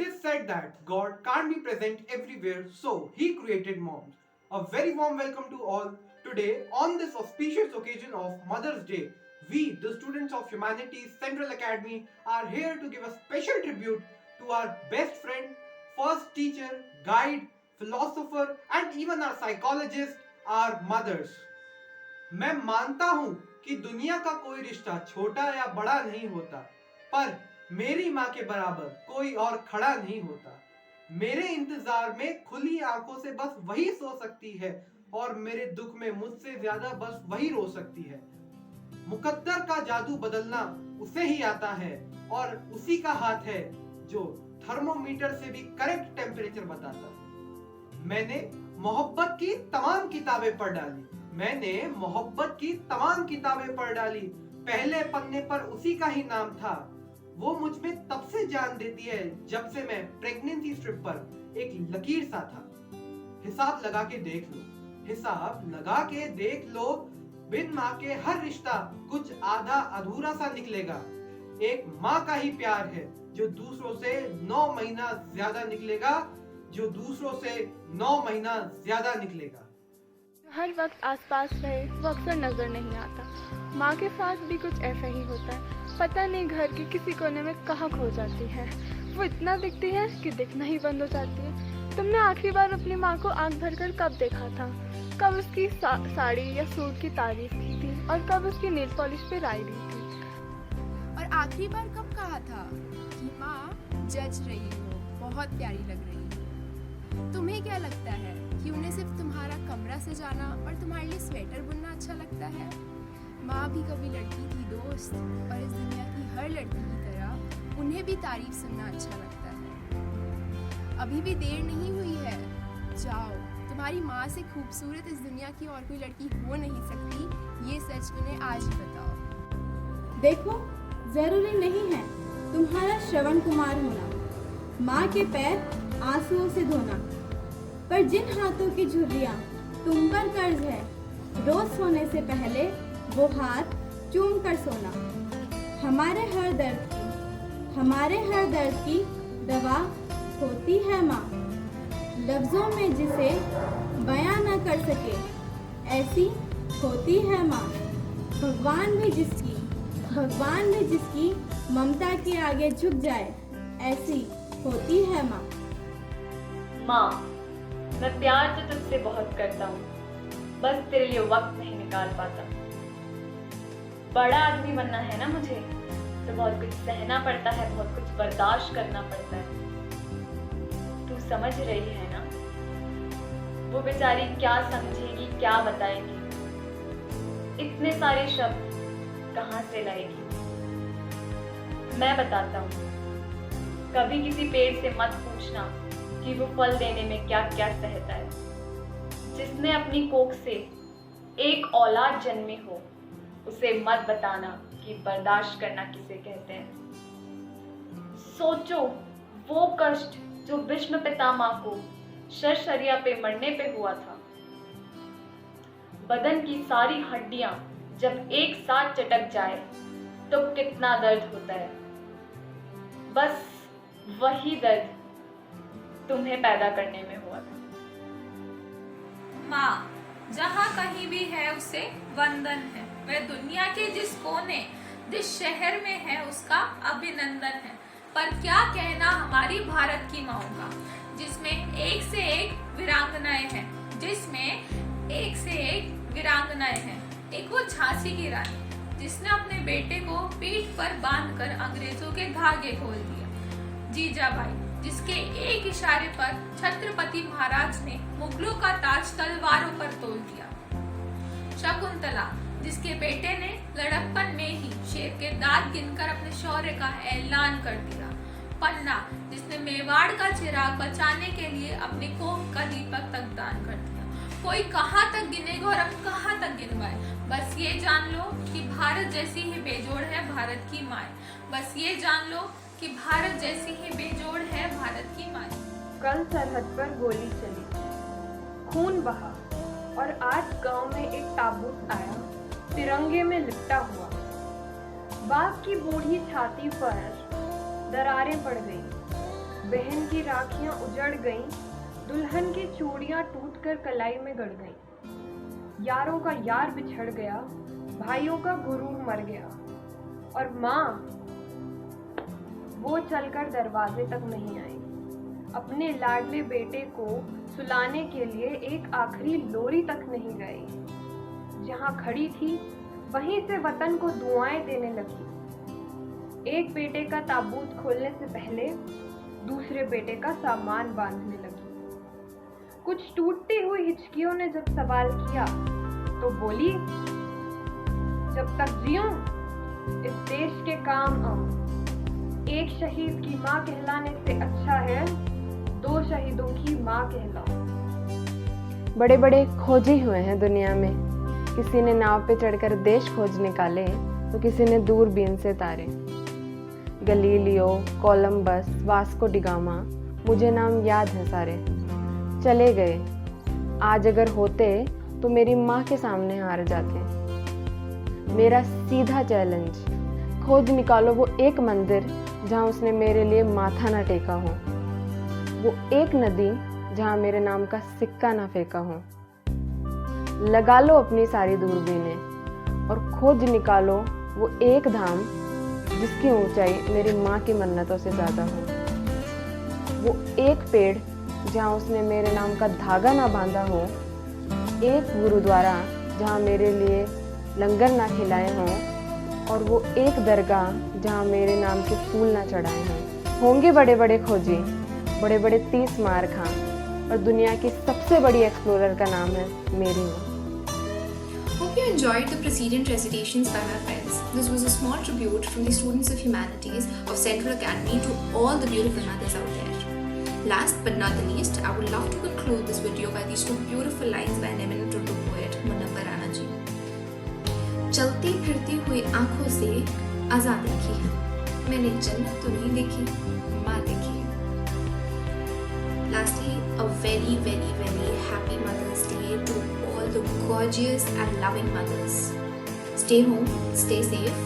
is said that God can't be present everywhere, so He created moms. A very warm welcome to all. Today, on this auspicious occasion of Mother's Day, we, the students of Humanities Central Academy, are here to give a special tribute to our best friend, first teacher, guide, philosopher, and even our psychologist, our mothers. मैं मानता हूं कि दुनिया का कोई रिश्ता छोटा या बड़ा नहीं होता, पर मेरी माँ के बराबर कोई और खड़ा नहीं होता। मेरे इंतजार में खुली आंखों से बस वही सो सकती है और मेरे दुख में मुझसे ज्यादा बस वही रो सकती है। मुकद्दर का जादू बदलना उसे ही आता है और उसी का हाथ है जो थर्मोमीटर से भी करेक्ट टेम्परेचर बताता है। मैंने मोहब्बत की तमाम किताबें पढ़ डाली। मैंने मोहब्बत की तमाम किताबें पढ़ डाली। पहले पन्ने पर उसी का ही नाम था। वो मुझ में तब से जान देती है जब से मैं प्रेगनेंसी स्ट्रिप पर एक लकीर सा था। हिसाब लगा के देख लो, हिसाब लगा के देख लो, बिन माँ के हर रिश्ता कुछ आधा अधूरा सा निकलेगा। एक माँ का ही प्यार है जो दूसरों से 9 महीना ज्यादा निकलेगा, जो दूसरों से 9 महीना ज्यादा निकलेगा। हर वक्त आसपास रहे वो अक्सर नजर नहीं आता। माँ के साथ भी कुछ ऐसा ही होता है। पता नहीं घर के किसी कोने में कहाँ खो जाती है। वो इतना दिखती है कि दिखना ही बंद हो जाती है। तुमने आखिरी बार अपनी माँ को आंख भरकर कब देखा था? कब उसकी साड़ी या सूट की तारीफ की थी और कब उसकी नेल पॉलिश पे राय दी थी? और आखिरी बार कब कहा था कि माँ जज रही हो, बहुत प्यारी लग रही हो? तुम्हें क्या लगता है कि उन्हें सिर्फ तुम्हारा कमरा सजाना और तुम्हारे लिए स्वेटर बुनना अच्छा लगता है? माँ भी कभी लड़की की दोस्त और इस दुनिया की हर लड़की की तरह उन्हें भी तारीफ सुनना अच्छा लगता है। अभी भी देर नहीं हुई है, जाओ, तुम्हारी माँ से खूबसूरत इस दुनिया की और कोई लड़की हो नहीं सकती, ये सच उन्हें आज ही बताओ। देखो, जरूरी नहीं है तुम्हारा श्रवण कुमार होना, माँ के पैर आंसुओं से धोना, पर जिन हाथों की झुर्रियाँ तुम पर कर्ज है, रोज सोने से पहले वो हाथ चूम कर सोना। हमारे हर दर्द की दवा होती है माँ। लफ्जों में जिसे बयां न कर सके ऐसी होती है माँ। भगवान भी जिसकी ममता के आगे झुक जाए ऐसी होती है माँ। माँ, मैं प्यार तो तुझसे बहुत करता हूँ, बस तेरे लिए वक्त नहीं निकाल पाता। बड़ा आदमी बनना है ना मुझे, तो बहुत कुछ सहना पड़ता है, बहुत कुछ बर्दाश्त करना पड़ता है। तू समझ रही है ना? वो बेचारी क्या समझेगी, क्या बताएगी? इतने सारे शब्द कहाँ से लाएगी? मैं बताता हूँ। कभी किसी पेड़ से मत पूछना कि वो फल देने में क्या क्या सहता है। जिसने अपनी कोख से एक औलाद जन्मी हो, उसे मत बताना कि बर्दाश्त करना किसे कहते हैं। सोचो वो कष्ट जो भीष्म पितामह को शरशरिया पे मरने पे हुआ था। बदन की सारी हड्डियां जब एक साथ चटक जाए तो कितना दर्द होता है। बस वही दर्द तुम्हें पैदा करने में हुआ था। माँ जहाँ कहीं भी है उसे वंदन है। वह दुनिया के जिस कोने, जिस शहर में है उसका अभिनंदन है। पर क्या कहना हमारी भारत की माँओं का, जिसमें एक से एक वीरांगनाएं हैं, एक वो झांसी की रानी जिसने अपने बेटे को पीठ पर बांधकर अंग्रेजों के धागे खोल दिया। जीजाबाई जिसके एक इशारे पर छत्रपति महाराज ने मुगलों का ताज तलवारों पर तोल दिया। शकुंतला जिसके बेटे ने लड़कपन में ही शेर के दांत गिनकर अपने शौर्य का ऐलान कर दिया। पन्ना जिसने मेवाड़ का चिराग बचाने के लिए अपने कोख का दीपक तक दान कर दिया। कोई कहाँ तक गिनेगा और हम कहाँ तक गिनवाए। बस ये जान लो कि भारत जैसी ही बेजोड़ है भारत की माँ। बस ये जान लो कि भारत जैसी ही बेजोड़ है भारत की माँ। कल सरहद पर गोली चली, खून बहा और आज गांव में एक ताबूत आया, तिरंगे में लिपटा हुआ। बाप की बूढ़ी छाती पर दरारें पड़ गई। बहन की राखियां उजड़ गईं, दुल्हन की चूड़ियां टूटकर कलाई में गड़ गईं। यारों का यार बिछड़ गया, भाइयों का गुरूर मर गया। और माँ, वो चलकर दरवाजे तक नहीं आई। अपने लाडले बेटे को सुलाने के लिए एक आखिरी लोरी तक नहीं गई। जहाँ खड़ी थी वहीं से वतन को दुआएं देने लगी। एक बेटे का ताबूत खोलने से पहले दूसरे बेटे का सामान बांधने लगी। कुछ टूटती हुई हिचकियों ने जब सवाल किया तो बोली, जब तक जियूं इस देश के काम आऊं। एक शहीद की माँ कहलाने से अच्छा है 2 शहीदों की माँ कहलाऊं। बड़े बड़े खोजी हुए हैं दुनिया में। किसी ने नाव पे चढ़कर देश खोज निकाले तो किसी ने दूरबीन से तारे। गलीलियो, कोलंबस, वास्को डिगामा, मुझे नाम याद है सारे। चले गए, आज अगर होते तो मेरी माँ के सामने हार जाते। मेरा सीधा चैलेंज, खोज निकालो वो एक मंदिर जहाँ उसने मेरे लिए माथा ना टेका हो, वो एक नदी जहाँ मेरे नाम का सिक्का ना फेंका हो। लगा लो अपनी सारी दूरबीनें और खोज निकालो वो एक धाम जिसकी ऊंचाई मेरी माँ की मन्नतों से ज़्यादा हो। वो एक पेड़ जहाँ उसने मेरे नाम का धागा ना बांधा हो, एक गुरुद्वारा जहाँ मेरे लिए लंगर ना खिलाए हों, और वो एक दरगाह जहाँ मेरे नाम के फूल ना चढ़ाए हों। होंगे बड़े बड़े खोजी, बड़े बड़े 30 मार खां, और दुनिया की सबसे बड़ी एक्सप्लोरर का नाम है मेरी माँ। Hope you enjoyed the preceding recitations by my friends. This was a small tribute from the students of humanities of Central Academy to all the beautiful mothers out there. Last but not the least, I would love to conclude this video by these 2 beautiful lines by an eminent Urdu poet, Munawwar Rana ji. चलती फिरती हुई आंखों से आजाद देखी है, मैंने जन्नत तो नहीं देखी, माँ देखी है। Lastly, a very, very, very happy Mother's Day to all the gorgeous and loving mothers. Stay home, stay safe,